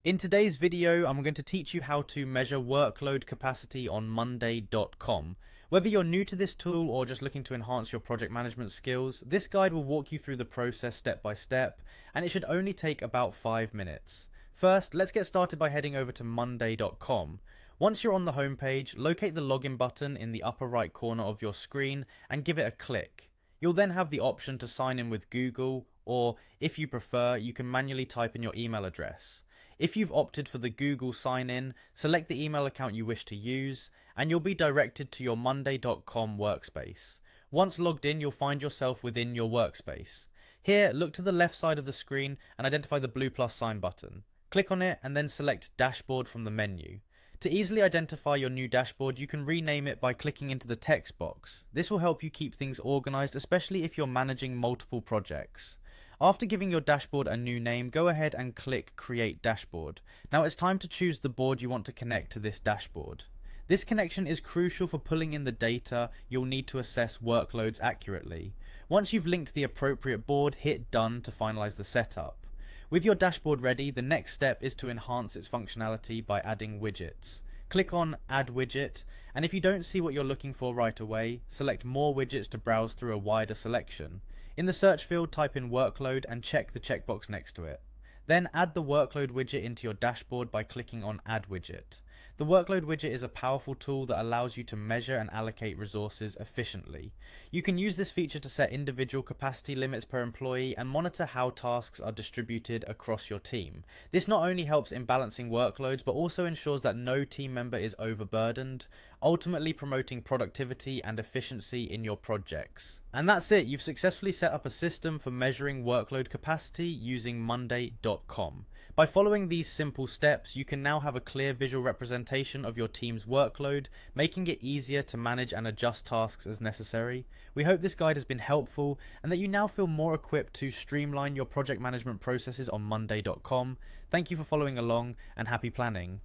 In today's video, I'm going to teach you how to measure workload capacity on Monday.com. Whether you're new to this tool or just looking to enhance your project management skills, this guide will walk you through the process step by step, and it should only take about 5 minutes. First, let's get started by heading over to Monday.com. Once you're on the homepage, locate the login button in the upper right corner of your screen and give it a click. You'll then have the option to sign in with Google, or if you prefer, you can manually type in your email address. If you've opted for the Google sign-in, select the email account you wish to use, and you'll be directed to your Monday.com workspace. Once logged in, you'll find yourself within your workspace. Here, look to the left side of the screen and identify the blue plus sign button. Click on it and then select Dashboard from the menu. To easily identify your new dashboard, you can rename it by clicking into the text box. This will help you keep things organized, especially if you're managing multiple projects. After giving your dashboard a new name, go ahead and click Create Dashboard. Now it's time to choose the board you want to connect to this dashboard. This connection is crucial for pulling in the data you'll need to assess workloads accurately. Once you've linked the appropriate board, hit Done to finalize the setup. With your dashboard ready, the next step is to enhance its functionality by adding widgets. Click on Add Widget, and if you don't see what you're looking for right away, select More Widgets to browse through a wider selection. In the search field, type in Workload and check the checkbox next to it. Then add the Workload widget into your dashboard by clicking on Add Widget. The Workload widget is a powerful tool that allows you to measure and allocate resources efficiently. You can use this feature to set individual capacity limits per employee and monitor how tasks are distributed across your team. This not only helps in balancing workloads, but also ensures that no team member is overburdened, ultimately promoting productivity and efficiency in your projects. And that's it, you've successfully set up a system for measuring workload capacity using Monday.com. By following these simple steps, you can now have a clear visual representation of your team's workload, making it easier to manage and adjust tasks as necessary. We hope this guide has been helpful and that you now feel more equipped to streamline your project management processes on Monday.com. Thank you for following along and happy planning.